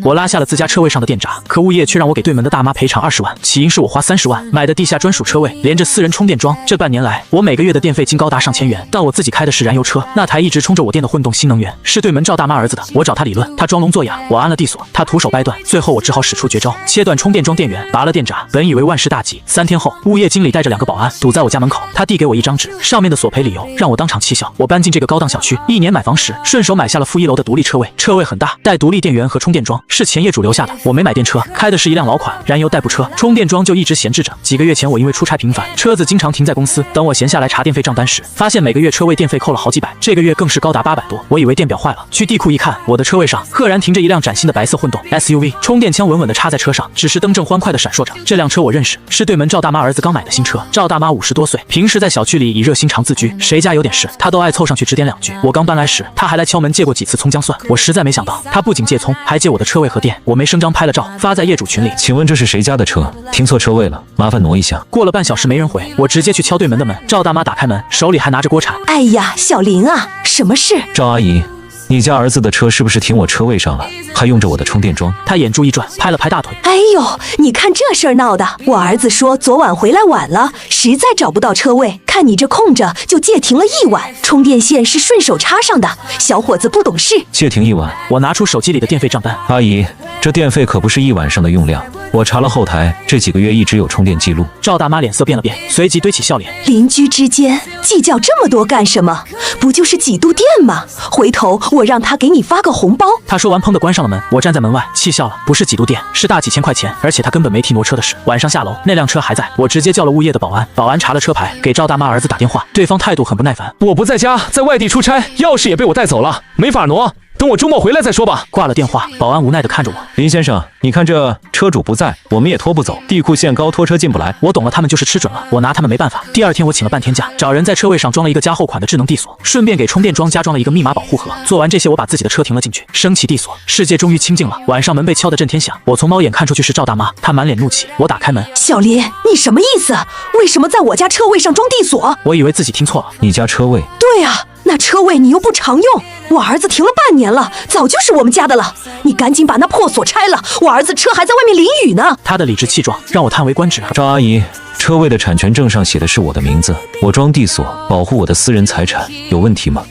我拉下了自家车位上的电闸，可物业却让我给对门的大妈赔偿20万，起因是我花30万买的地下专属车位，连着私人充电桩。这半年来，我每个月的电费竟高达上千元，但我自己开的是燃油车，那台一直充着我店的混动新能源，是对门赵大妈儿子的。我找他理论，他装聋作哑，我安了地锁，他徒手掰断，最后我只好使出绝招，切断充电桩电源，拔了电闸。本以为万事大吉，3天后，物业经理带着2个保安堵在我家门口，他递给我一张纸，上面的索赔理由让我当场气笑。我搬进这个高档小区，1年买房时顺手买下了负1楼的独立车位，车位很大，带独立电源和充电桩，是前业主留下的。我没买电车，开的是一辆老款燃油代步车，充电桩就一直闲置着。几个月前我因为出差频繁，车子经常停在公司，等我闲下来查电费账单时，发现每个月车位电费扣了好几百，这个月更是高达800多。我以为电表坏了，去地库一看，我的车位上赫然停着一辆崭新的白色混动 SUV， 充电枪稳稳地插在车上，只是灯正欢快地闪烁着。这辆车我认识，是对门赵大妈儿子刚买的新车。赵大妈50多岁，平时在小区里以热心肠自居，谁家有点事，她都爱凑上去指点2句。我刚搬来时，她还来敲门借过几次葱姜蒜，我实在没想到，她不仅借葱，还借我的车位和电。我没声张拍了照，发在业主群里。请问这是谁家的车？停错车位了，麻烦挪一下。过了半小时没人回，我直接去敲对门的门。赵大妈打开门，手里还拿着锅铲。哎呀，小林啊，什么事？赵阿姨，你家儿子的车是不是停我车位上了？还用着我的充电桩？他眼珠一转，拍了拍大腿。哎呦，你看这事儿闹的！我儿子说昨晚回来晚了，实在找不到车位，看你这空着，就借停了1晚。充电线是顺手插上的，小伙子不懂事。借停1晚？我拿出手机里的电费账单。阿姨，这电费可不是1晚上的用量，我查了后台，这几个月一直有充电记录。赵大妈脸色变了变，随即堆起笑脸。邻居之间计较这么多干什么？不就是几度电吗？回头我让他给你发个红包。他说完，砰地关上了门。我站在门外气笑了，不是几度电，是大几千块钱，而且他根本没提挪车的事。晚上下楼，那辆车还在，我直接叫了物业的保安，保安查了车牌，给赵大妈儿子打电话，对方态度很不耐烦。我不在家，在外地出差，钥匙也被我带走了，没法挪。等我周末回来再说吧。挂了电话，保安无奈地看着我。林先生，你看这车主不在，我们也拖不走，地库限高，拖车进不来。我懂了，他们就是吃准了，我拿他们没办法。第2天我请了半天假，找人在车位上装了一个加厚款的智能地锁，顺便给充电桩加装了一个密码保护盒。做完这些，我把自己的车停了进去，升起地锁，世界终于清静了。晚上门被敲得震天响，我从猫眼看出去是赵大妈，她满脸怒气。我打开门，小林，你什么意思？为什么在我家车位上装地锁？我以为自己听错了。你家车位？对啊，那车位你又不常用，我儿子停了半年了，早就是我们家的了。你赶紧把那破锁拆了，我儿子车还在外面淋雨呢。他的理直气壮让我叹为观止。赵阿姨，车位的产权证上写的是我的名字，我装地锁保护我的私人财产，有问题吗？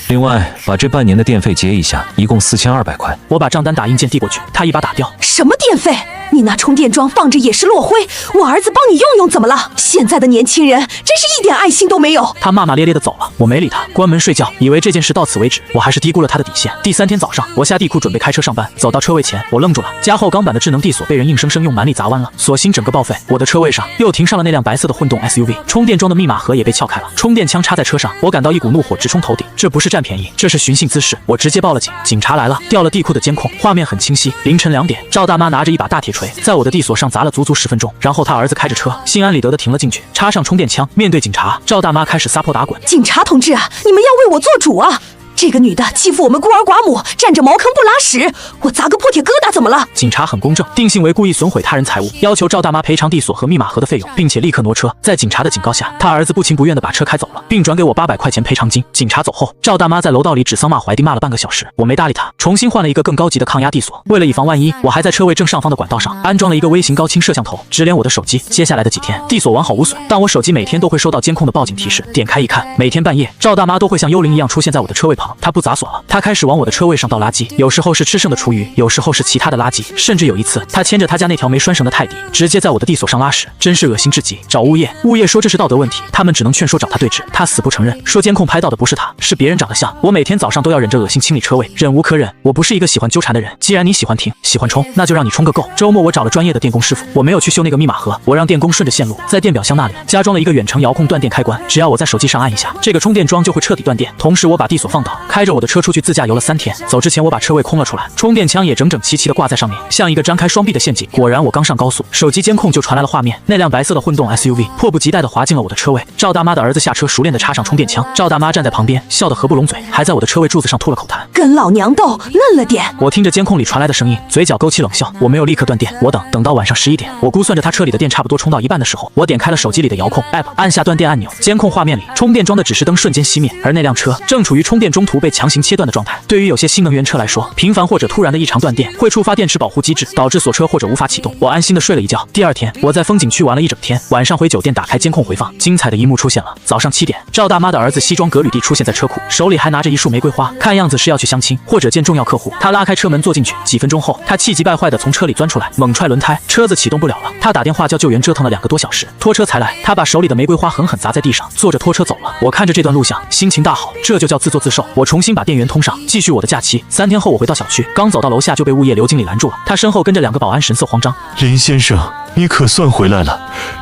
另外，把这半年的电费结一下，一共4200块。我把账单打印件递过去，他一把打掉。什么电费？你那充电桩放着也是落灰，我儿子帮你用用怎么了？现在的年轻人真是一点爱心都没有。他骂骂咧咧的走了，我没理他，关门睡觉，以为这件事到此为止。我还是低估了他的底线。第3天早上，我下地库准备开车上班，走到车位前，我愣住了。加厚钢板的智能地锁被人硬生生用蛮力砸弯了，所幸整个报废。我的车位上又停上了那辆白色的混动 SUV， 充电桩的密码盒也被撬开了，充电枪插在车上，我感到一股怒火直冲头顶。这不是占便宜，这是寻衅滋事。我直接报了警，警察来了，调了地库的监控，画面很清晰。凌晨2点，赵大妈拿着一把大铁锤在我的地锁上砸了足足10分钟，然后他儿子开着车心安理得的停了进去，插上充电枪，面对警察，赵大妈开始撒泼打滚。警察同志啊，你们要为我做主啊！这个女的欺负我们孤儿寡母，占着茅坑不拉屎，我砸个破铁疙瘩怎么了？警察很公正，定性为故意损毁他人财物，要求赵大妈赔偿地锁和密码盒的费用，并且立刻挪车。在警察的警告下，他儿子不情不愿地把车开走了，并转给我800块钱赔偿金。警察走后，赵大妈在楼道里指桑骂槐地骂了半个小时，我没搭理她，重新换了一个更高级的抗压地锁。为了以防万一，我还在车位正上方的管道上安装了一个微型高清摄像头，直连我的手机。接下来的几天，地锁完好无损，但我手机每天都会收到监控的报警提示，点开一看，每天半夜，赵大妈都会像幽灵一样出现在我的车位旁。她不砸锁了，他开始往我的车位上倒垃圾，有时候是吃剩的厨余，有时候是其他的垃圾，甚至有一次他牵着他家那条没拴绳的泰迪，直接在我的地锁上拉屎，真是恶心至极。找物业，物业说这是道德问题，他们只能劝说找他对质，他死不承认，说监控拍到的不是他，是别人长得像。我每天早上都要忍着恶心清理车位，忍无可忍。我不是一个喜欢纠缠的人，既然你喜欢停，喜欢充，那就让你充个够。周末我找了专业的电工师傅，我没有去修那个密码盒，我让电工顺着线路在电表箱那里加装了一个远程遥控断电开关，只要我在手机上按一下，这个充电桩就会彻底断电。同时我把地锁放倒，开着我的车出去自驾游了3天。走之前我把车位空了出来，充电枪也整整齐齐地挂在上面，像一个张开双臂的陷阱。果然我刚上高速，手机监控就传来了画面，那辆白色的混动 SUV 迫不及待地滑进了我的车位。赵大妈的儿子下车熟练地插上充电枪，赵大妈站在旁边笑得合不拢嘴，还在我的车位柱子上吐了口痰，跟老娘斗嫩了点。我听着监控里传来的声音，嘴角勾起冷笑。我没有立刻断电，我等到晚上11点，我估算着他车里的电差不多充到一半的时候，我点开了手机里的遥控 app， 按下断电按钮，监控画面里充电桩的指示灯瞬间熄灭，而那辆车正处于充电中途途被强行切断的状态。对于有些新能源车来说，频繁或者突然的异常断电会触发电池保护机制，导致锁车或者无法启动。我安心的睡了一觉。第二天，我在风景区玩了一整天，晚上回酒店打开监控回放，精彩的一幕出现了。早上7点，赵大妈的儿子西装革履地出现在车库，手里还拿着一束玫瑰花，看样子是要去相亲或者见重要客户。他拉开车门坐进去，几分钟后，他气急败坏的从车里钻出来，猛踹轮胎，车子启动不了了。他打电话叫救援，折腾了2个多小时，拖车才来。他把手里的玫瑰花狠狠砸在地上，坐着拖车走了。我看着这段录像，心情大好，这就叫自作自受。我重新把电源通上，继续我的假期。3天后，我回到小区，刚走到楼下就被物业刘经理拦住了，他身后跟着2个保安，神色慌张。林先生，你可算回来了，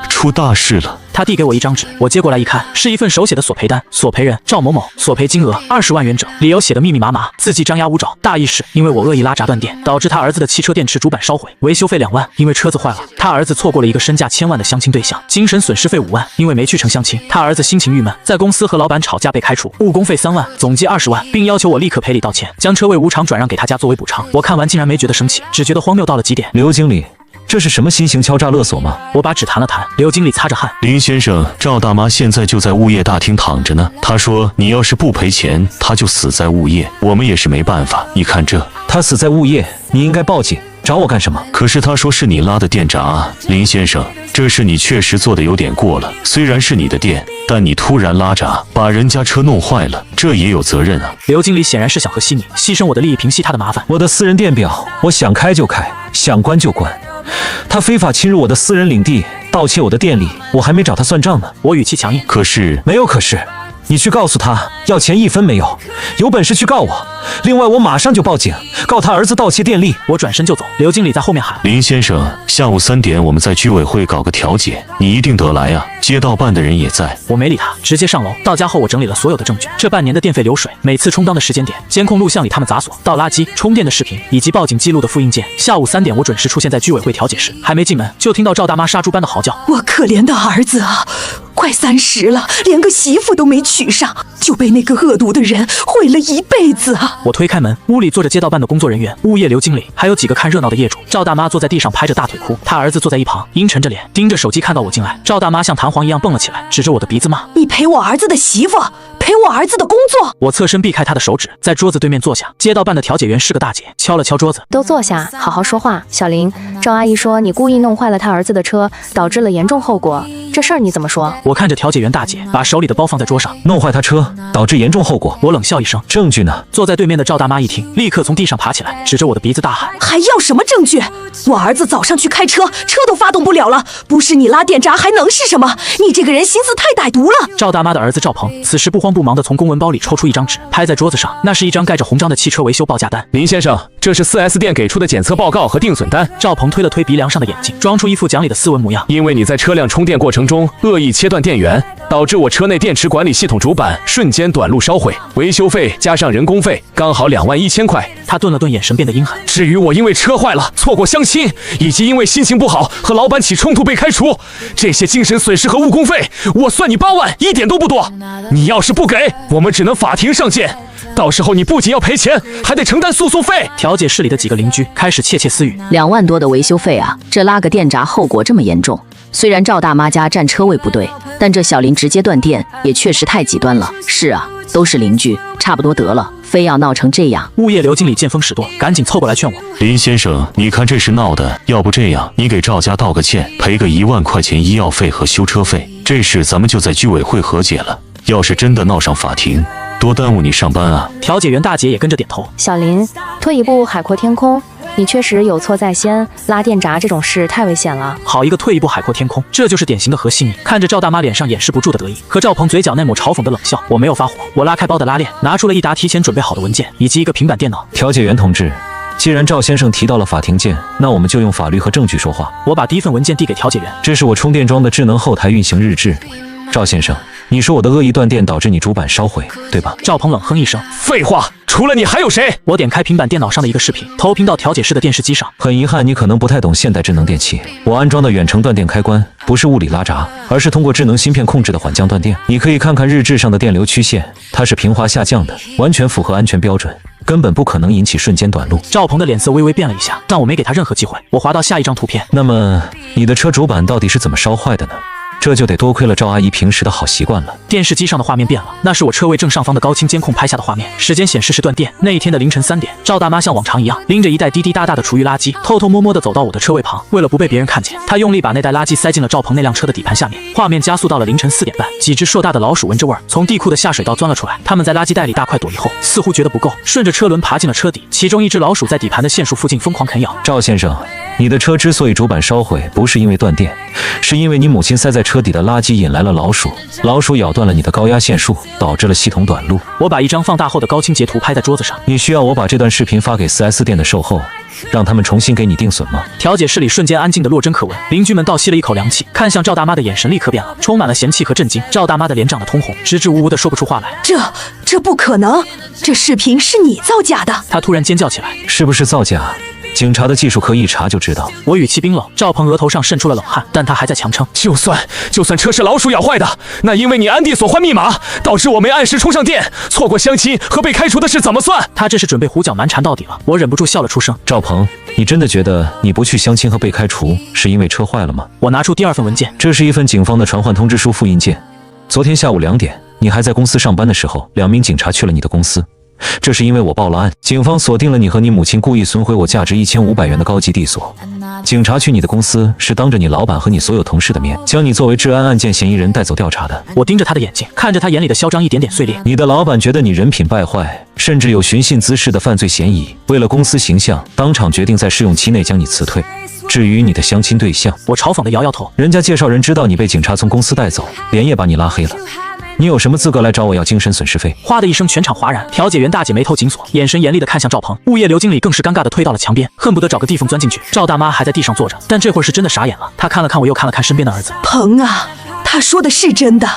出大事了。他递给我一张纸，我接过来一看，是一份手写的索赔单，索赔人赵某某，索赔金额20万元整，理由写的密密麻麻，字迹张牙舞爪，大意是因为我恶意拉闸断电，导致他儿子的汽车电池主板烧毁，维修费2万，因为车子坏了，他儿子错过了一个身价1000万的相亲对象，精神损失费5万，因为没去成相亲，他儿子心情郁闷，在公司和老板吵架被开除，误工费3万，总计20万，并要求我立刻赔礼道歉，将车位无偿转让给他家作为补偿。我看完竟然没觉得生气，只觉得荒谬到了极点。刘经理，这是什么新型敲诈勒索吗？我把纸弹了弹，刘经理擦着汗。林先生，赵大妈现在就在物业大厅躺着呢。她说你要是不赔钱，她就死在物业。我们也是没办法。你看这，她死在物业，你应该报警，找我干什么？可是她说是你拉的电闸啊，林先生，这事你确实做的有点过了。虽然是你的店，但你突然拉闸，把人家车弄坏了，这也有责任啊。刘经理显然是想和稀泥，牺牲我的利益平息他的麻烦。我的私人电表，我想开就开，想关就关。他非法侵入我的私人领地，盗窃我的电力，我还没找他算账呢。我语气强硬。可是没有可是，你去告诉他，要钱1分没有，有本事去告我。另外，我马上就报警，告他儿子盗窃电力。我转身就走，刘经理在后面喊：林先生，下午3点我们在居委会搞个调解，你一定得来啊。街道办的人也在。我没理他，直接上楼。到家后，我整理了所有的证据，这半年的电费流水，每次充当的时间点，监控录像里他们砸锁、倒垃圾、充电的视频，以及报警记录的复印件。下午3点，我准时出现在居委会调解室，还没进门，就听到赵大妈杀猪般的嚎叫：我可怜的儿子啊，快30了，连个媳妇都没娶上，就被那个恶毒的人毁了一辈子啊！我推开门，屋里坐着街道办的工作人员、物业刘经理，还有几个看热闹的业主。赵大妈坐在地上拍着大腿哭，她儿子坐在一旁，阴沉着脸盯着手机。看到我进来，赵大妈像弹簧一样蹦了起来，指着我的鼻子骂：你陪我儿子的媳妇，陪我儿子的工作！我侧身避开她的手指，在桌子对面坐下。街道办的调解员是个大姐，敲了敲桌子：都坐下，好好说话。小林，赵阿姨说你故意弄坏了她儿子的车，导致了严重后果，这事儿你怎么说？我看着调解员大姐，把手里的包放在桌上：弄坏他车，导致严重后果。我冷笑一声：证据呢？坐在对面的赵大妈一听，立刻从地上爬起来，指着我的鼻子大喊：还要什么证据？我儿子早上去开车，车都发动不了了，不是你拉电闸还能是什么？你这个人心思太歹毒了！赵大妈的儿子赵鹏此时不慌不忙地从公文包里抽出一张纸，拍在桌子上，那是一张盖着红章的汽车维修报价单。林先生，这是4S店给出的检测报告和定损单。赵鹏推了推鼻梁上的眼镜，装出一副讲理的斯文模样。因为你在车辆充电过程中恶意切断电源，导致我车内电池管理系统主板瞬间短路烧毁，维修费加上人工费刚好2万1000块。他顿了顿，眼神变得阴狠。至于我因为车坏了错过相亲，以及因为心情不好和老板起冲突被开除，这些精神损失和误工费，我算你8万，一点都不多。你要是不给，我们只能法庭上见。到时候你不仅要赔钱，还得承担诉讼费。调解室里的几个邻居开始窃窃私语：2万多的维修费啊，这拉个电闸后果这么严重。虽然赵大妈家占车位不对，但这小林直接断电也确实太极端了。是啊，都是邻居，差不多得了，非要闹成这样。物业刘经理见风使舵，赶紧凑过来劝我：林先生，你看这是闹的，要不这样，你给赵家道个歉，赔个1万块钱医药费和修车费，这事咱们就在居委会和解了。要是真的闹上法庭，多耽误你上班啊！调解员大姐也跟着点头。小林，退一步海阔天空，你确实有错在先，拉电闸这种事太危险了。好一个退一步海阔天空，这就是典型的和稀泥。看着赵大妈脸上掩饰不住的得意，和赵鹏嘴角那抹嘲讽的冷笑，我没有发火，我拉开包的拉链，拿出了一沓提前准备好的文件以及一个平板电脑。调解员同志，既然赵先生提到了法庭见，那我们就用法律和证据说话。我把第一份文件递给调解员，这是我充电桩的智能后台运行日志。赵先生，你说我的恶意断电导致你主板烧毁，对吧？赵鹏冷哼一声：废话，除了你还有谁？我点开平板电脑上的一个视频，投屏到调解室的电视机上。很遗憾，你可能不太懂现代智能电器。我安装的远程断电开关不是物理拉闸，而是通过智能芯片控制的缓降断电。你可以看看日志上的电流曲线，它是平滑下降的，完全符合安全标准，根本不可能引起瞬间短路。赵鹏的脸色微微变了一下，但我没给他任何机会。我滑到下一张图片。那么你的车主板到底是怎么烧坏的呢？这就得多亏了赵阿姨平时的好习惯了。电视机上的画面变了，那是我车位正上方的高清监控拍下的画面，时间显示是断电。那一天的凌晨3点，赵大妈像往常一样，拎着一袋滴滴答答的厨余垃圾，偷偷摸摸地走到我的车位旁。为了不被别人看见，她用力把那袋垃圾塞进了赵鹏那辆车的底盘下面。画面加速到了凌晨4点半，几只硕大的老鼠闻着味儿从地库的下水道钻了出来，它们在垃圾袋里大快朵颐后，似乎觉得不够，顺着车轮爬进了车底。其中一只老鼠在底盘的线束附近疯狂啃咬。赵先生，你的车之所以主板烧毁，不是因为断电，是因为你母亲塞在车底的垃圾引来了老鼠，老鼠咬断了你的高压线束，导致了系统短路。我把一张放大后的高清截图拍在桌子上。你需要我把这段视频发给 4S 店的售后，让他们重新给你定损吗？调解室里瞬间安静的落针可闻，邻居们倒吸了一口凉气，看向赵大妈的眼神立刻变了，充满了嫌弃和震惊。赵大妈的脸涨得通红，支支吾吾的说不出话来。这不可能，这视频是你造假的！她突然尖叫起来。是不是造假？警察的技术科一查就知道。我语气冰冷，赵鹏额头上渗出了冷汗，但他还在强撑。就算车是老鼠咬坏的，那因为你暗地所换密码，导致我没按时充上电，错过相亲和被开除的事怎么算？他这是准备胡搅蛮缠到底了。我忍不住笑了出声。赵鹏，你真的觉得你不去相亲和被开除是因为车坏了吗？我拿出第2份文件，这是一份警方的传唤通知书复印件。昨天下午2点，你还在公司上班的时候，2名警察去了你的公司。这是因为我报了案，警方锁定了你和你母亲故意损毁我价值1500元的高级地锁。警察去你的公司是当着你老板和你所有同事的面，将你作为治安案件嫌疑人带走调查的。我盯着他的眼睛，看着他眼里的嚣张一点点碎裂。你的老板觉得你人品败坏，甚至有寻衅滋事的犯罪嫌疑，为了公司形象，当场决定在试用期内将你辞退。至于你的相亲对象，我嘲讽地摇摇头，人家介绍人知道你被警察从公司带走，连夜把你拉黑了。你有什么资格来找我要精神损失费？哗的一声，全场哗然。调解员大姐眉头紧锁，眼神严厉地看向赵鹏。物业刘经理更是尴尬地推到了墙边，恨不得找个地缝钻进去。赵大妈还在地上坐着，但这会儿是真的傻眼了。她看了看我，又看了看身边的儿子。鹏啊，他说的是真的，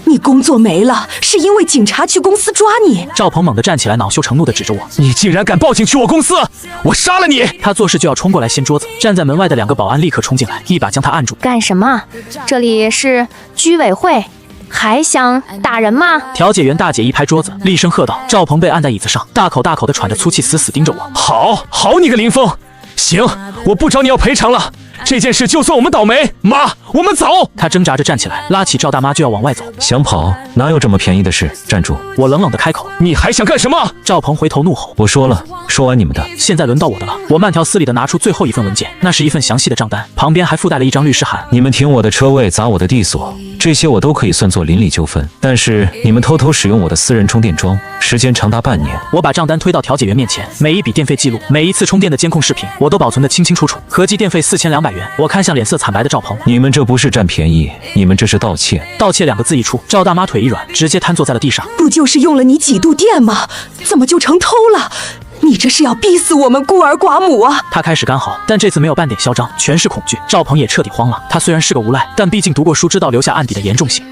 你工作没了，是因为警察去公司抓你。赵鹏猛地站起来，恼羞成怒地指着我：“你竟然敢报警去我公司，我杀了你！”他做事就要冲过来掀桌子，站在门外的2个保安立刻冲进来，一把将他按住。干什么？这里是居委会。还想打人吗？调解员大姐一拍桌子，厉声喝道。赵鹏被按在椅子上，大口大口地喘着粗气，死死盯着我。好你个林峰，行，我不找你要赔偿了。这件事就算我们倒霉，妈，我们走。他挣扎着站起来，拉起赵大妈就要往外走。想跑？哪有这么便宜的事？站住！我冷冷地开口。你还想干什么？赵鹏回头怒吼。我说了，说完你们的。现在轮到我的了。我慢条斯理地拿出最后一份文件，那是一份详细的账单，旁边还附带了一张律师函。你们停我的车位，砸我的地锁，这些我都可以算作邻里纠纷，但是你们偷偷使用我的私人充电桩，时间长达半年。我把账单推到调解员面前，每一笔电费记录，每一次充电的监控视频，我都保存得清清楚楚，合计电费4200元。我看向脸色惨白的赵鹏，你们这不是占便宜，你们这是盗窃。盗窃2个字一出，赵大妈腿一软，直接瘫坐在了地上。不就是用了你几度电吗？怎么就成偷了？你这是要逼死我们孤儿寡母啊！他开始干嚎，但这次没有半点嚣张，全是恐惧。赵鹏也彻底慌了。他虽然是个无赖，但毕竟读过书，知道留下案底的严重性。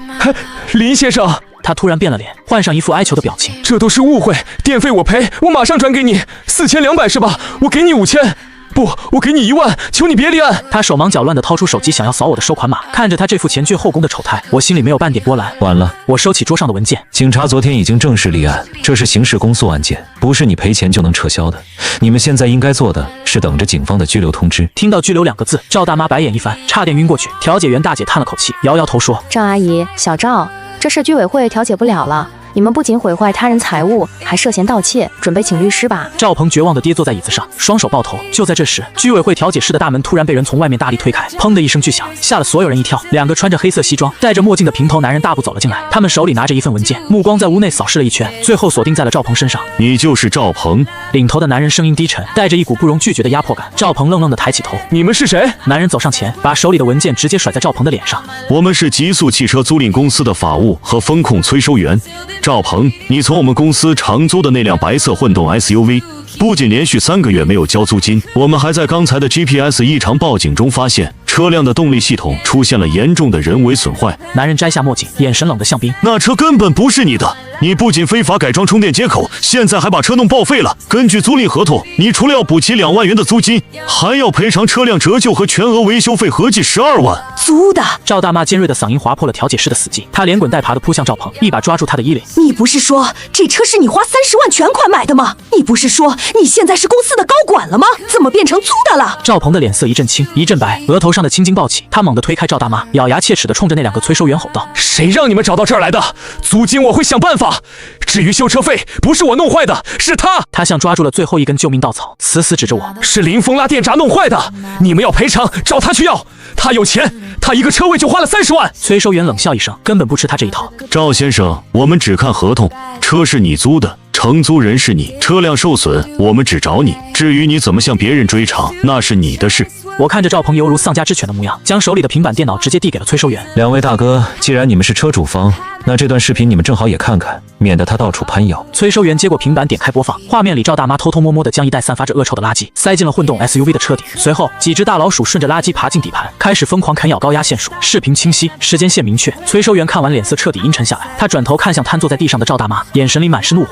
林先生，他突然变了脸，换上一副哀求的表情。这都是误会，电费我赔，我马上转给你。4200是吧？我给你5000。不，我给你1万，求你别立案！他手忙脚乱地掏出手机，想要扫我的收款码。看着他这副前倨后恭的丑态，我心里没有半点波澜。完了，我收起桌上的文件。警察昨天已经正式立案，这是刑事公诉案件，不是你赔钱就能撤销的。你们现在应该做的是等着警方的拘留通知。听到拘留2个字，赵大妈白眼一翻，差点晕过去。调解员大姐叹了口气，摇摇头说：“赵阿姨，小赵，这事居委会调解不了了。你们不仅毁坏他人财物，还涉嫌盗窃，准备请律师吧。”赵鹏绝望地跌坐在椅子上，双手抱头。就在这时，居委会调解室的大门突然被人从外面大力推开，砰的一声巨响，吓了所有人一跳。2个穿着黑色西装、戴着墨镜的平头男人大步走了进来，他们手里拿着一份文件，目光在屋内扫视了一圈，最后锁定在了赵鹏身上。你就是赵鹏？领头的男人声音低沉，带着一股不容拒绝的压迫感。赵鹏愣愣地抬起头：“你们是谁？”男人走上前，把手里的文件直接甩在赵鹏的脸上：“我们是极速汽车租赁公司的法务和风控催收员，赵鹏，你从我们公司长租的那辆白色混动 SUV， 不仅连续3个月没有交租金，我们还在刚才的 GPS 异常报警中发现车辆的动力系统出现了严重的人为损坏。”男人摘下墨镜，眼神冷得像冰：“那车根本不是你的，你不仅非法改装充电接口，现在还把车弄报废了。根据租赁合同，你除了要补齐2万元的租金，还要赔偿车辆折旧和全额维修费，合计12万。”租的！赵大妈尖锐的嗓音划破了调解室的死寂，她连滚带爬地扑向赵鹏，一把抓住他的衣领：“你不是说这车是你花30万全款买的吗？你不是说你现在是公司的高管了吗？怎么变成租的了？”赵鹏的脸色一阵青一阵白，额头上上的青筋暴起，他猛地推开赵大妈，咬牙切齿地冲着那2个催收员吼道：“谁让你们找到这儿来的？租金我会想办法。至于修车费，不是我弄坏的，是他。”他像抓住了最后一根救命稻草，死死指着我：“是林峰拉电闸弄坏的，你们要赔偿，找他去要。他有钱，他一个车位就花了30万。”催收员冷笑一声，根本不吃他这一套。赵先生，我们只看合同，车是你租的，承租人是你，车辆受损，我们只找你。至于你怎么向别人追偿，那是你的事。我看着赵鹏犹如丧家之犬的模样，将手里的平板电脑直接递给了催收员。2位大哥，既然你们是车主方，那这段视频你们正好也看看，免得他到处攀咬。催收员接过平板，点开播放，画面里赵大妈偷偷摸摸地将一袋散发着恶臭的垃圾塞进了混动 SUV 的车底，随后几只大老鼠顺着垃圾爬进底盘，开始疯狂啃咬高压线束。视频清晰，时间线明确。催收员看完脸色彻底阴沉下来，他转头看向瘫坐在地上的赵大妈，眼神里满是怒火。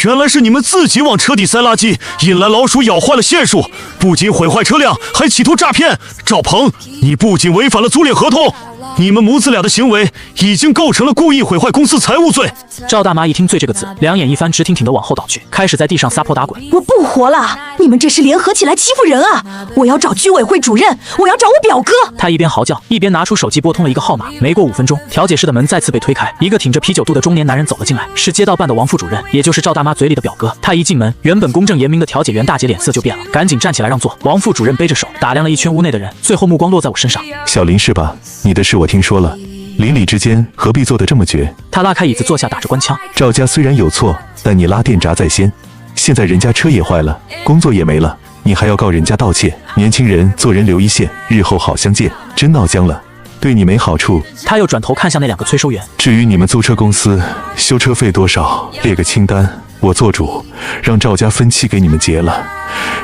原来是你们自己往车底塞垃圾，引来老鼠咬坏了线束，不仅毁坏车辆，还企图诈骗。赵鹏，你不仅违反了租赁合同，你们母子俩的行为已经构成了故意毁坏公司财物罪。赵大妈一听罪这个字，两眼一翻，直挺挺地往后倒去，开始在地上撒泼打滚。我不活了！你们这是联合起来欺负人啊！我要找居委会主任，我要找我表哥！她一边嚎叫，一边拿出手机拨通了一个号码。没过5分钟，调解室的门再次被推开，一个挺着啤酒肚的中年男人走了进来，是街道办的王副主任，也就是赵大妈嘴里的表哥。他一进门，原本公正严明的调解员大姐脸色就变了，赶紧站起来让座。王副主任背着手打量了一圈屋内的人，最后目光落在我身上。小林是吧？你的事我听说了，邻里之间何必做得这么绝？他拉开椅子坐下，打着官腔。赵家虽然有错，但你拉电闸在先，现在人家车也坏了，工作也没了，你还要告人家盗窃？年轻人做人留一线，日后好相见。真闹僵了，对你没好处。他又转头看向那2个催收员。至于你们租车公司修车费多少，列个清单，我做主，让赵家分期给你们结了。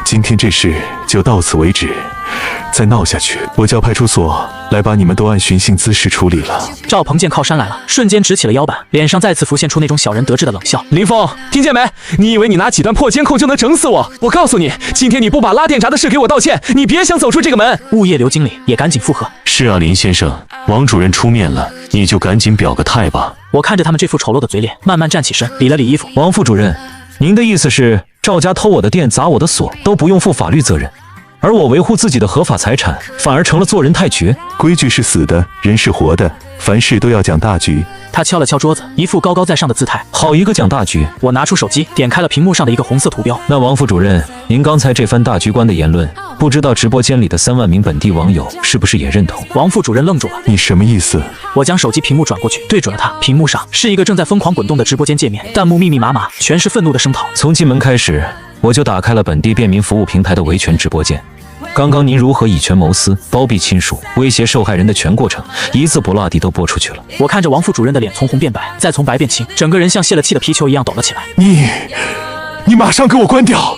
今天这事就到此为止，再闹下去，我叫派出所来把你们都按寻衅滋事处理了。赵鹏见靠山来了，瞬间直起了腰板，脸上再次浮现出那种小人得志的冷笑。林峰，听见没？你以为你拿几段破监控就能整死我？我告诉你，今天你不把拉电闸的事给我道歉，你别想走出这个门。物业刘经理也赶紧附和。是啊，林先生，王主任出面了，你就赶紧表个态吧。我看着他们这副丑陋的嘴脸，慢慢站起身，理了理衣服。王副主任，您的意思是赵家偷我的电砸我的锁都不用负法律责任，而我维护自己的合法财产反而成了做人太绝？规矩是死的，人是活的，凡事都要讲大局。他敲了敲桌子，一副高高在上的姿态。好一个讲大局！我拿出手机，点开了屏幕上的一个红色图标。那王副主任，您刚才这番大局观的言论，不知道直播间里的3万名本地网友是不是也认同？王副主任愣住了。你什么意思？我将手机屏幕转过去，对准了他。屏幕上是一个正在疯狂滚动的直播间界面，弹幕密密麻麻，全是愤怒的声讨。从进门开始，我就打开了本地便民服务平台的维权直播间。刚刚您如何以权谋私、包庇亲属、威胁受害人的全过程，一字不落地都播出去了。我看着王副主任的脸从红变白，再从白变青，整个人像泄了气的皮球一样抖了起来。你马上给我关掉！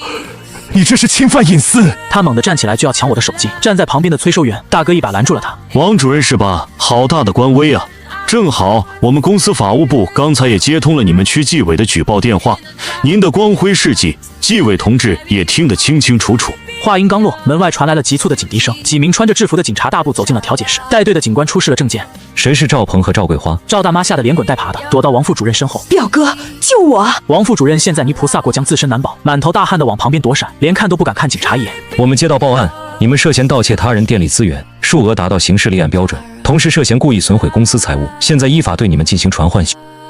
你这是侵犯隐私！他猛地站起来就要抢我的手机，站在旁边的催收员大哥一把拦住了他。王主任是吧？好大的官威啊！正好我们公司法务部刚才也接通了你们区纪委的举报电话，您的光辉事迹，纪委同志也听得清清楚楚。话音刚落，门外传来了急促的警笛声，几名穿着制服的警察大步走进了调解室，带队的警官出示了证件。谁是赵鹏和赵桂花？赵大妈吓得连滚带爬的躲到王副主任身后。表哥，救我！王副主任现在泥菩萨过江，自身难保，满头大汗的往旁边躲闪，连看都不敢看警察一眼。我们接到报案，你们涉嫌盗窃他人电力资源，数额达到刑事立案标准，同时涉嫌故意损毁公司财物，现在依法对你们进行传唤，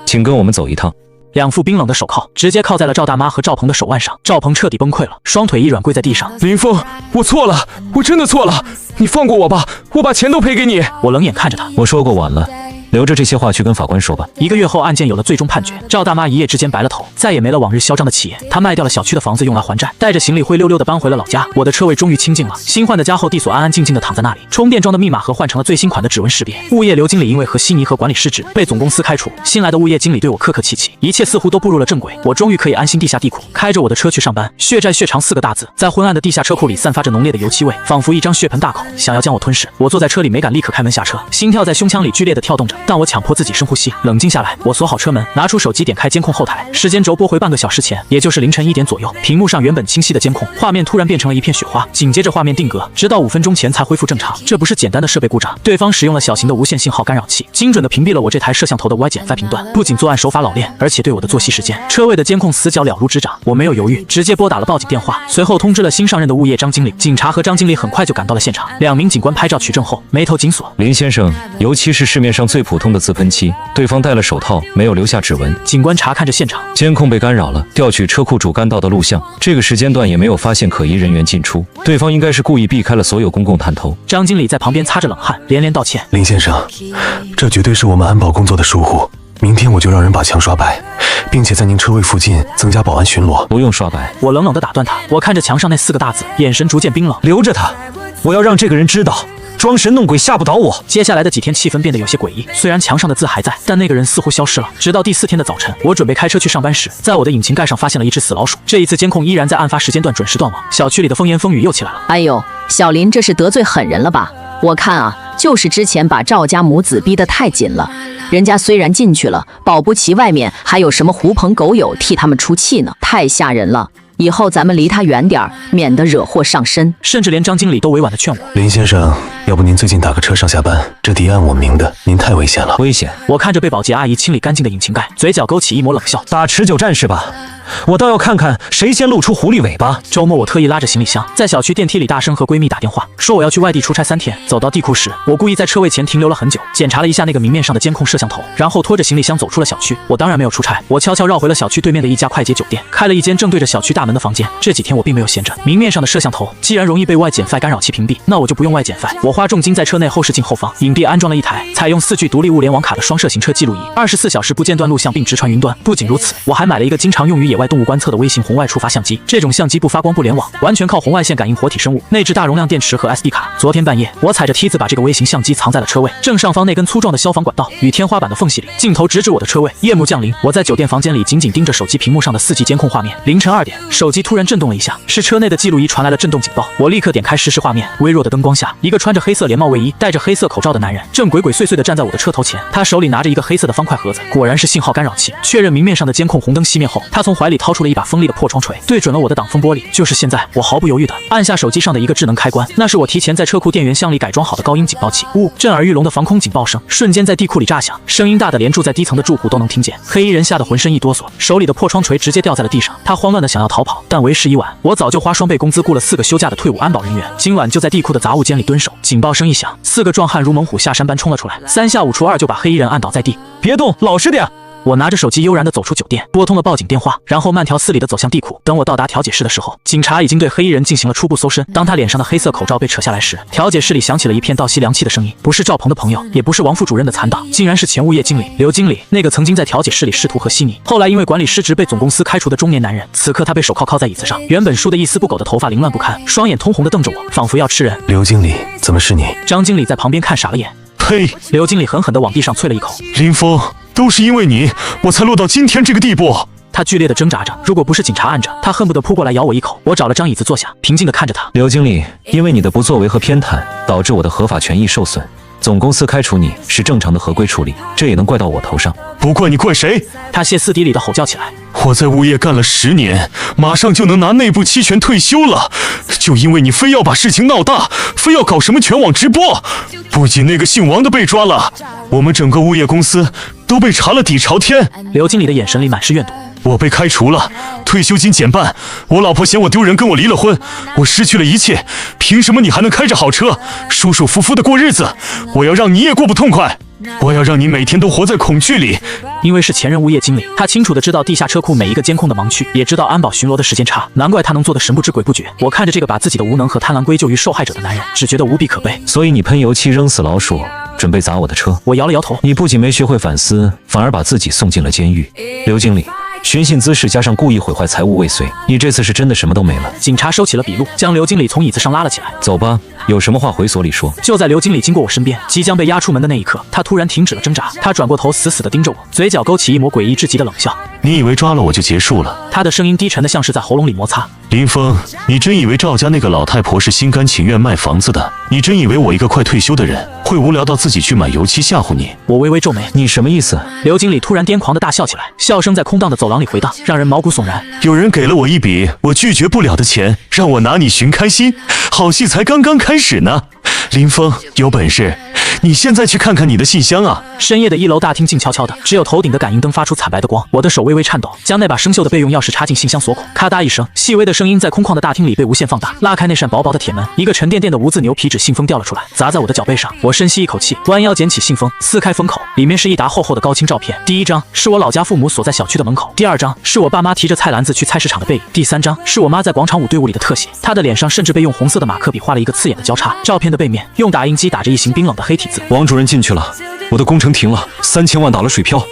请跟我们走一趟。2副冰冷的手铐直接铐在了赵大妈和赵鹏的手腕上，赵鹏彻底崩溃了，双腿一软跪在地上。林峰，我错了，我真的错了，你放过我吧，我把钱都赔给你。我冷眼看着他，我说过晚了，留着这些话去跟法官说吧。1个月后，案件有了最终判决。赵大妈一夜之间白了头，再也没了往日嚣张的气焰。她卖掉了小区的房子用来还债，带着行李灰溜溜的搬回了老家。我的车位终于清静了，新换的家后地锁安安静静的躺在那里，充电桩的密码盒换成了最新款的指纹识别。物业刘经理因为和稀泥和管理失职被总公司开除，新来的物业经理对我客客气气，一切似乎都步入了正轨。我终于可以安心地下地库，开着我的车去上班。血债血偿4个大字在昏暗的地下车库里散发着浓烈的油漆味，仿佛一张血盆大口想要将我吞噬。我坐在车里没敢立刻开门下车，心跳在胸腔里剧烈的跳动着。但我强迫自己深呼吸，冷静下来。我锁好车门，拿出手机，点开监控后台，时间轴拨回半个小时前，也就是凌晨1点左右。屏幕上原本清晰的监控画面突然变成了一片雪花，紧接着画面定格，直到5分钟前才恢复正常。这不是简单的设备故障，对方使用了小型的无线信号干扰器，精准的屏蔽了我这台摄像头的 Y 减 F 频段。不仅作案手法老练，而且对我的作息时间、车位的监控死角了如指掌。我没有犹豫，直接拨打了报警电话，随后通知了新上任的物业张经理。警察和张经理很快就赶到了现场，2名警官拍照取证后，眉头紧锁。林先生，尤其是市面上最普通的自喷漆，对方戴了手套，没有留下指纹。警官查看着现场，监控被干扰了，调取车库主干道的录像，这个时间段也没有发现可疑人员进出，对方应该是故意避开了所有公共探头。张经理在旁边擦着冷汗，连连道歉。林先生，这绝对是我们安保工作的疏忽。明天我就让人把墙刷白，并且在您车位附近增加保安巡逻。不用刷白。我冷冷地打断他。我看着墙上那4个大字，眼神逐渐冰冷。留着他，我要让这个人知道，装神弄鬼吓不倒我。接下来的几天气氛变得有些诡异，虽然墙上的字还在，但那个人似乎消失了。直到第4天的早晨，我准备开车去上班时，在我的引擎盖上发现了一只死老鼠。这一次监控依然在案发时间段准时断网，小区里的风言风语又起来了。哎呦，小林这是得罪狠人了吧？我看啊，就是之前把赵家母子逼得太紧了。人家虽然进去了，保不齐外面还有什么狐朋狗友替他们出气呢，太吓人了。以后咱们离他远点，免得惹祸上身。甚至连张经理都委婉地劝我：林先生，要不您最近打个车上下班？这敌案我明的，您太危险了。危险？我看着被保洁阿姨清理干净的引擎盖，嘴角勾起一抹冷笑。打持久战是吧？我倒要看看谁先露出狐狸尾巴。周末我特意拉着行李箱，在小区电梯里大声和闺蜜打电话，说我要去外地出差3天。走到地库时，我故意在车位前停留了很久，检查了一下那个明面上的监控摄像头，然后拖着行李箱走出了小区。我当然没有出差，我悄悄绕回了小区对面的一家快捷酒店，开了一间正对着小区大门的房间。这几天我并没有闲着，明面上的摄像头既然容易被 Y 减 F 干扰器屏蔽，那我就不用 Y 减 F。我花重金在车内后视镜后方隐蔽安装了一台采用4G 独立物联网卡的双摄行车记录仪，24小时不间断录像并直传云端。不仅如此，我还买了一个经常用于野外动物观测的微型红外触发相机，这种相机不发光不联网，完全靠红外线感应活体生物，内置大容量电池和 SD 卡。昨天半夜，我踩着梯子把这个微型相机藏在了车位正上方那根粗壮的消防管道与天花板的缝隙里，镜头直指我的车位。夜幕降临，我在酒店房间里紧紧盯着手机屏幕上的4G 监控画面。凌晨2点，手机突然震动了一下，是车内的记录仪传来了震动警报。我立刻点开实时画面，微弱的灯光下，一个穿着黑色连帽卫衣、戴着黑色口罩的男人正鬼鬼祟祟地站在我的车头前，他手里拿着一个黑色的方块盒子，果然是信号干扰器。确认明面上的监控红灯熄灭后，他从怀里掏出了一把锋利的破窗锤，对准了我的挡风玻璃。就是现在，我毫不犹豫地按下手机上的一个智能开关，那是我提前在车库电源箱里改装好的高音警报器。震耳欲聋的防空警报声瞬间在地库里炸响，声音大的连住在低层的住户都能听见。黑衣人吓得浑身一哆嗦，手里的破窗锤直接掉在了地上。他慌乱地想要逃跑，但为时已晚。我早就花双倍工资雇了4个休假的退伍安保人员，今晚就在地库的杂物间里蹲守。警报声一响，4个壮汉如猛虎下山般冲了出来，3下5除2就把黑衣人按倒在地。别动，老实点。我拿着手机悠然地走出酒店，拨通了报警电话，然后慢条斯理地走向地库。等我到达调解室的时候，警察已经对黑衣人进行了初步搜身。当他脸上的黑色口罩被扯下来时，调解室里响起了一片倒吸凉气的声音。不是赵鹏的朋友，也不是王副主任的残党，竟然是前物业经理刘经理，那个曾经在调解室里试图和稀泥，后来因为管理失职被总公司开除的中年男人。此刻他被手铐在椅子上，原本梳得一丝不苟的头发凌乱不堪，双眼通红地瞪着我，仿佛要吃人。刘经理，怎么是你？张经理在旁边看傻了眼。呸！刘经理狠狠地往地上啐了一口。林峰，都是因为你，我才落到今天这个地步。他剧烈地挣扎着，如果不是警察按着，他恨不得扑过来咬我一口。我找了张椅子坐下，平静地看着他。刘经理，因为你的不作为和偏袒，导致我的合法权益受损。总公司开除你是正常的合规处理，这也能怪到我头上。不怪你怪谁？他歇斯底里地吼叫起来。我在物业干了10年，马上就能拿内部期权退休了，就因为你非要把事情闹大，非要搞什么全网直播。不仅那个姓王的被抓了，我们整个物业公司都被查了底朝天。刘经理的眼神里满是怨毒。我被开除了，退休金减半，我老婆嫌我丢人，跟我离了婚，我失去了一切，凭什么你还能开着好车，舒舒服服的过日子？我要让你也过不痛快，我要让你每天都活在恐惧里。因为是前任物业经理，他清楚地知道地下车库每一个监控的盲区，也知道安保巡逻的时间差，难怪他能做得神不知鬼不觉。我看着这个把自己的无能和贪婪归咎于受害者的男人，只觉得无比可悲。所以你喷油漆扔死老鼠，准备砸我的车？我摇了摇头。你不仅没学会反思，反而把自己送进了监狱。刘经理，寻衅滋事加上故意毁坏财物未遂，你这次是真的什么都没了。警察收起了笔录，将刘经理从椅子上拉了起来。走吧，有什么话回所里说。就在刘经理经过我身边，即将被押出门的那一刻，他突然停止了挣扎，他转过头，死死地盯着我，嘴角勾起一抹诡异至极的冷笑。你以为抓了我就结束了？他的声音低沉的像是在喉咙里摩擦。林峰，你真以为赵家那个老太婆是心甘情愿卖房子的？你真以为我一个快退休的人会无聊到自己去买油漆吓唬你？我微微皱眉，你什么意思？刘经理突然癫狂地大笑起来，笑声在空荡的走廊里回荡，让人毛骨悚然。有人给了我一笔我拒绝不了的钱，让我拿你寻开心，好戏才刚刚开始呢。林峰，有本事你现在去看看你的信箱啊！深夜的1楼大厅静悄悄的，只有头顶的感应灯发出惨白的光。我的手微微颤抖，将那把生锈的备用钥匙插进信箱锁孔。咔嗒一声，细微的声音在空旷的大厅里被无限放大。拉开那扇薄薄的铁门，一个沉甸甸的无字牛皮纸信封掉了出来，砸在我的脚背上。我深吸一口气，弯腰捡起信封，撕开封口，里面是一沓厚厚的高清照片。第一张是我老家父母所在小区的门口，第二张是我爸妈提着菜篮子去菜市场的背影，第三张是我妈在广场舞队伍里的特写。她的脸上甚至被用红色的马克笔画了一个刺眼的交叉。照片的背面用打印机打着一行冰冷的黑体字：王主任进去了，我的工程停了，3000万打了水漂，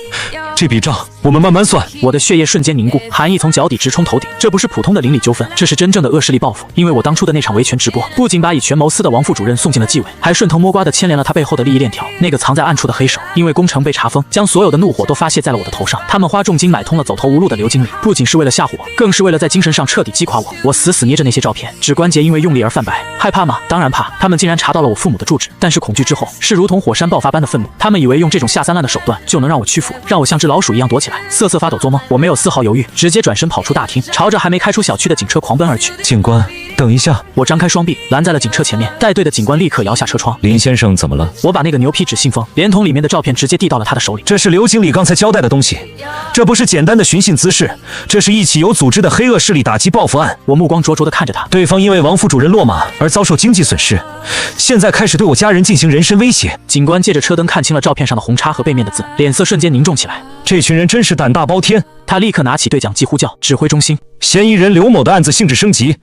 这笔账我们慢慢算。我的血液瞬间凝固，寒意从脚底直冲头顶。这不是普通的邻里纠纷，这是真正的恶势力报复。因为我当初的那场维权直播，不仅把以权谋私的王副主任送进了纪委，还顺藤摸瓜的牵连了他背后的利益链条。那个藏在暗处的黑手，因为工程被查封，将所有的怒火都发泄在了我的头上。他们花重金买通了走投无路的刘经理，不仅是为了吓唬我，更是为了在精神上彻底击垮我。我死死捏着那些照片，指关节因为用力而泛白。害怕吗？当然怕。他们竟然查到了我父母的住址，但是恐惧之后是如同火山爆发般的愤怒。他们以为用这种下三滥的手段就能让我屈服，让我像只老鼠一样躲起来，瑟瑟发抖做梦。我没有丝毫犹豫，直接转身跑出大厅，朝着还没开出小区的警车狂奔而去。警官，等一下！我张开双臂拦在了警车前面，带队的警官立刻摇下车窗。林先生怎么了？我把那个牛皮纸信封连同里面的照片直接递到了他的手里。这是刘经理刚才交代的东西，这不是简单的寻衅滋事，这是一起有组织的黑恶势力打击报复案。我目光灼灼地看着他，对方因为王副主任落马而遭受经济损失，现在开始对我家人进行人身威胁。警官借着车灯看清了照片上的红叉和背面的字，脸色瞬间凝重起来。这群人真是胆大包天！他立刻拿起对讲机呼叫指挥中心，嫌疑人刘某的案子性质升级，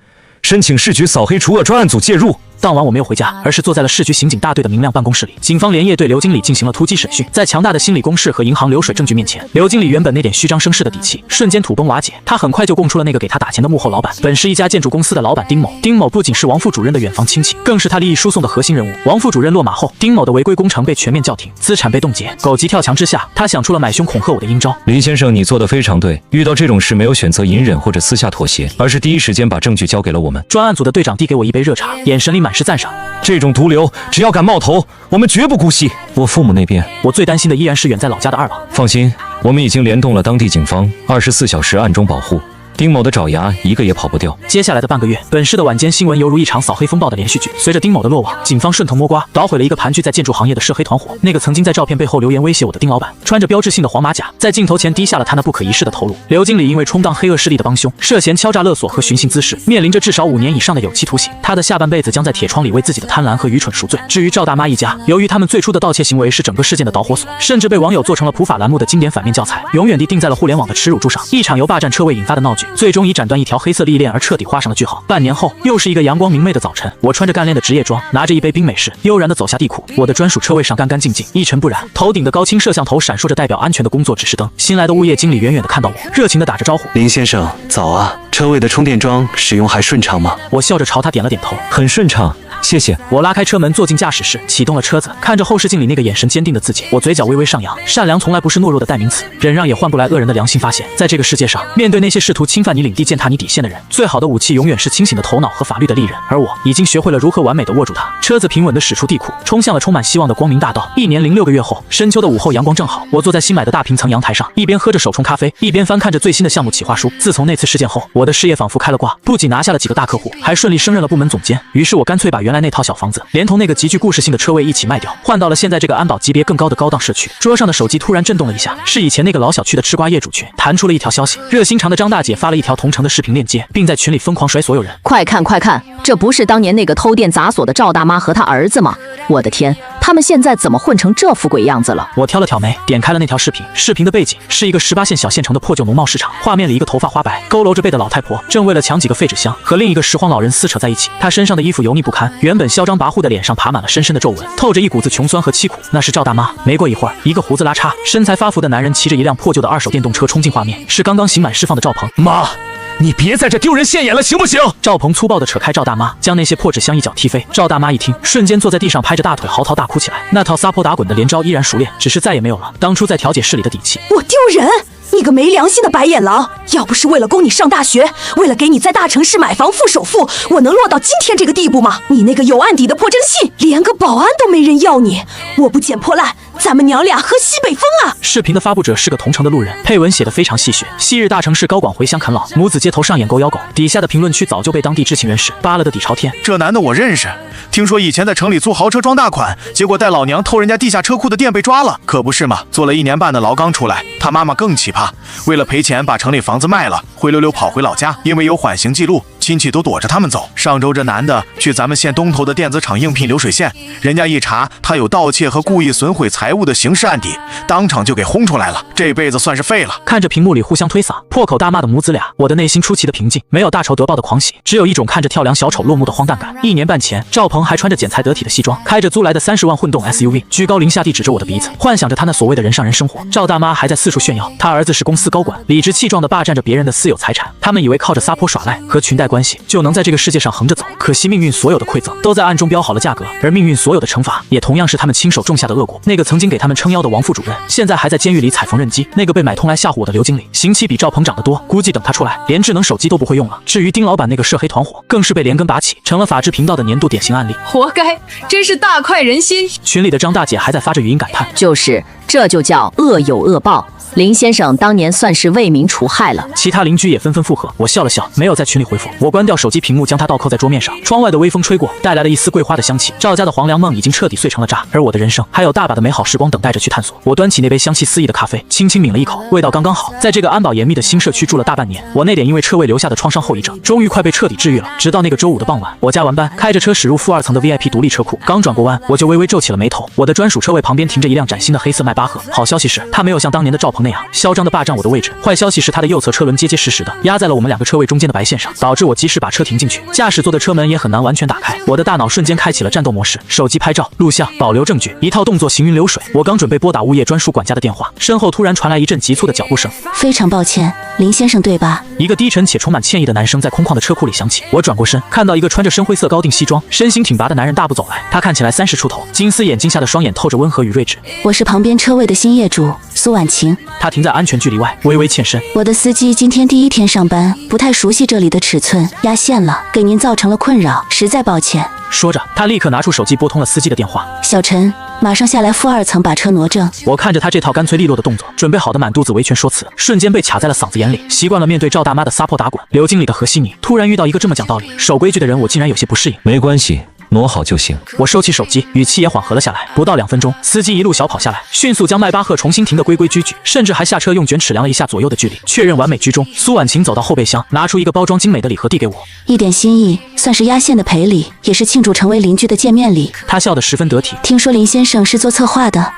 申请市局扫黑除恶专案组介入。当晚我没有回家，而是坐在了市局刑警大队的明亮办公室里。警方连夜对刘经理进行了突击审讯，在强大的心理攻势和银行流水证据面前，刘经理原本那点虚张声势的底气瞬间土崩瓦解。他很快就供出了那个给他打钱的幕后老板，本是一家建筑公司的老板丁某。丁某不仅是王副主任的远房亲戚，更是他利益输送的核心人物。王副主任落马后，丁某的违规工程被全面叫停，资产被冻结。狗急跳墙之下，他想出了买凶恐吓我的阴招。林先生，你做得非常对，遇到这种事没有选择隐忍或者私下妥协，而是第一时间把证据交给了我们。专案组的队长递给我一杯热茶，眼神里满是赞赏。这种毒瘤只要敢冒头，我们绝不姑息。我父母那边，我最担心的依然是远在老家的二老。放心，我们已经联动了当地警方，24小时暗中保护。丁某的爪牙一个也跑不掉。接下来的半个月，本市的晚间新闻犹如一场扫黑风暴的连续剧。随着丁某的落网，警方顺藤摸瓜，捣毁了一个盘踞在建筑行业的涉黑团伙。那个曾经在照片背后留言威胁我的丁老板，穿着标志性的黄马甲，在镜头前低下了他那不可一世的头颅。刘经理因为充当黑恶势力的帮凶，涉嫌敲诈勒索和寻衅滋事，面临着至少5年以上的有期徒刑。他的下半辈子将在铁窗里为自己的贪婪和愚蠢赎罪。至于赵大妈一家，由于他们最初的盗窃行为是整个事件的导火索，甚至被网友做成了普法栏目的经典反面教材，永远地钉在了互联网的耻辱柱上。一场由霸占车位引发的闹剧，最终以斩断一条黑色利益链而彻底画上了句号。半年后，又是一个阳光明媚的早晨，我穿着干练的职业装，拿着一杯冰美式，悠然地走下地库。我的专属车位上干干净净，一尘不染，头顶的高清摄像头闪烁着代表安全的工作指示灯。新来的物业经理远远地看到我，热情地打着招呼：“林先生，早啊！车位的充电桩使用还顺畅吗？”我笑着朝他点了点头：“很顺畅。”谢谢。我拉开车门，坐进驾驶室，启动了车子，看着后视镜里那个眼神坚定的自己，我嘴角微微上扬。善良从来不是懦弱的代名词，忍让也换不来恶人的良心发现。在这个世界上，面对那些试图侵犯你领地、践踏你底线的人，最好的武器永远是清醒的头脑和法律的利刃。而我已经学会了如何完美的握住它。车子平稳地驶出地库，冲向了充满希望的光明大道。1年0、6个月后，深秋的午后阳光正好，我坐在新买的大平层阳台上，一边喝着手冲咖啡，一边翻看着最新的项目企划书。自从那次事件后，我的事业仿佛开了挂，不仅拿下了几个大客户，还顺利升任了部门总监。于是我干脆把原来那套小房子连同那个极具故事性的车位一起卖掉，换到了现在这个安保级别更高的高档社区。桌上的手机突然震动了一下，是以前那个老小区的吃瓜业主群弹出了一条消息，热心肠的张大姐发了一条同城的视频链接，并在群里疯狂甩所有人：“快看快看，这不是当年那个偷电砸锁的赵大妈和她儿子吗？我的天，他们现在怎么混成这副鬼样子了？”我挑了挑眉，点开了那条视频。视频的背景是一个18线小县城的破旧农贸市场，画面里一个头发花白、佝偻着背的老太婆正为了抢几个废纸箱和另一个拾荒老人撕扯在一起。她身上的衣服油腻不堪，原本嚣张跋扈的脸上爬满了深深的皱纹，透着一股子穷酸和凄苦。那是赵大妈。没过一会儿，一个胡子拉碴、身材发福的男人骑着一辆破旧的2手电动车冲进画面，是刚刚刑满释放的赵鹏。妈，你别在这丢人现眼了，行不行？赵鹏粗暴地扯开赵大妈，将那些破纸箱一脚踢飞。赵大妈一听，瞬间坐在地上拍着大腿嚎啕大哭起来。那套撒泼打滚的连招依然熟练，只是再也没有了当初在调解室里的底气。我丢人！你个没良心的白眼狼！要不是为了供你上大学，为了给你在大城市买房付首付，我能落到今天这个地步吗？你那个有案底的破征信，连个保安都没人要你！我不捡破烂，咱们娘俩喝西北风啊！视频的发布者是个同城的路人，配文写得非常戏谑。昔日大城市高管回乡啃老，母子街头上演狗咬狗。底下的评论区早就被当地知情人士扒了的底朝天。这男的我认识，听说以前在城里租豪车装大款，结果带老娘偷人家地下车库的店被抓了。可不是嘛，坐了1年半的牢刚出来，他妈妈更奇葩，为了赔钱把城里房子卖了，灰溜溜跑回老家，因为有缓刑记录，亲戚都躲着他们走。上周这男的去咱们县东头的电子厂应聘流水线，人家一查他有盗窃和故意损毁财物的刑事案底，当场就给轰出来了，这辈子算是废了。看着屏幕里互相推搡、破口大骂的母子俩，我的内心出奇的平静，没有大仇得报的狂喜，只有一种看着跳梁小丑落幕的荒诞感。1年半前，赵鹏还穿着剪裁得体的西装，开着租来的30万混动 SUV， 居高临下地指着我的鼻子，幻想着他那所谓的人上人生活。赵大妈还在四处炫耀，他儿子是公司高管，理直气壮地霸占着别人的私有财产。他们以为靠着撒泼耍赖和裙带关系就能在这个世界上横着走，可惜命运所有的馈赠都在暗中标好了价格，而命运所有的惩罚也同样是他们亲手种下的恶果。那个曾经给他们撑腰的王副主任，现在还在监狱里踩缝纫机；那个被买通来吓唬我的刘经理，刑期比赵鹏长得多，估计等他出来，连智能手机都不会用了。至于丁老板那个涉黑团伙，更是被连根拔起，成了法制频道的年度典型案例。活该，真是大快人心。群里的张大姐还在发着语音感叹，就是这就叫恶有恶报。林先生当年算是为民除害了。其他邻居也纷纷附和。我笑了笑，没有在群里回复。我关掉手机屏幕，将它倒扣在桌面上。窗外的微风吹过，带来了一丝桂花的香气。赵家的黄粱梦已经彻底碎成了渣，而我的人生还有大把的美好时光等待着去探索。我端起那杯香气四溢的咖啡，轻轻抿了一口，味道刚刚好。在这个安保严密的新社区住了大半年，我那点因为车位留下的创伤后遗症，终于快被彻底治愈了。直到那个周五的傍晚，我加完班，开着车驶入负2层的 VIP 独立车库，刚转过弯，我就微微皱起了眉头。我的专属车位旁边停着一辆崭新的黑色迈巴赫。好消息是，它没有像当年的赵鹏那样嚣张的霸占我的位置。坏消息是，他的右侧车轮结结实实的压在了我们2个车位中间的白线上，导致我即使把车停进去，驾驶座的车门也很难完全打开。我的大脑瞬间开启了战斗模式，手机拍照、录像、保留证据，一套动作行云流水。我刚准备拨打物业专属管家的电话，身后突然传来一阵急促的脚步声。非常抱歉，林先生对吧？一个低沉且充满歉意的男声在空旷的车库里响起。我转过身，看到一个穿着深灰色高定西装、身形挺拔的男人大步走来。他看起来30出头，金丝眼睛下的双眼透着温和与睿智。我是旁边车位的新业主苏婉晴。他停在安全距离外，微微欠身。我的司机今天第1天上班，不太熟悉这里的尺寸，压线了，给您造成了困扰，实在抱歉。说着，他立刻拿出手机拨通了司机的电话。小陈，马上下来负2层把车挪正。我看着他这套干脆利落的动作，准备好的满肚子维权说辞，瞬间被卡在了嗓子眼里。习惯了面对赵大妈的撒泼打滚，刘经理的和稀泥，突然遇到一个这么讲道理、守规矩的人，我竟然有些不适应。没关系，挪好就行。我收起手机，语气也缓和了下来。不到2分钟，司机一路小跑下来，迅速将迈巴赫重新停得规规矩矩，甚至还下车用卷尺量了一下左右的距离，确认完美居中。苏婉晴走到后备箱，拿出一个包装精美的礼盒递给我，一点心意，算是压线的赔礼，也是庆祝成为邻居的见面礼。他笑得十分得体。听说林先生是做策划的，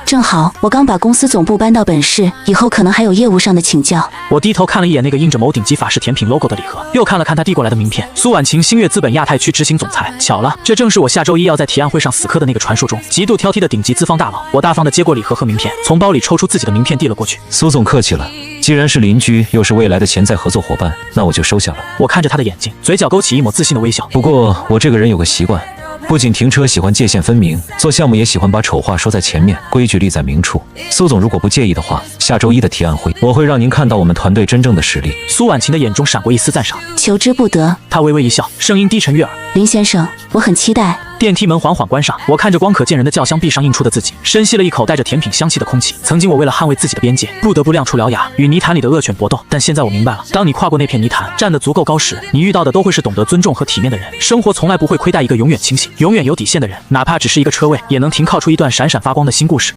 正好我刚把公司总部搬到本市，以后可能还有业务上的请教。我低头看了一眼那个印着某顶级法式甜品 logo 的礼盒，又看了看他递过来的名片，苏婉晴，星月资本亚太区执行总裁。巧了，这正是我下周一要在提案会上死磕的那个传说中极度挑剔的顶级资方大佬。我大方地接过礼盒和名片，从包里抽出自己的名片递了过去。苏总客气了，既然是邻居，又是未来的潜在合作伙伴，那我就收下了。我看着他的眼睛，嘴角勾起一抹自信的微笑。不过我这个人有个习惯，不仅停车喜欢界限分明，做项目也喜欢把丑话说在前面，规矩立在明处。苏总如果不介意的话，下周一的提案会，我会让您看到我们团队真正的实力。苏婉晴的眼中闪过一丝赞赏。求之不得。她微微一笑，声音低沉悦耳。林先生，我很期待。电梯门缓缓关上，我看着光可见人的轿厢壁上映出的自己，深吸了一口带着甜品香气的空气。曾经我为了捍卫自己的边界，不得不亮出獠牙，与泥潭里的恶犬搏斗。但现在我明白了，当你跨过那片泥潭，站得足够高时，你遇到的都会是懂得尊重和体面的人。生活从来不会亏待一个永远清醒、永远有底线的人，哪怕只是一个车位，也能停靠出一段闪闪发光的新故事。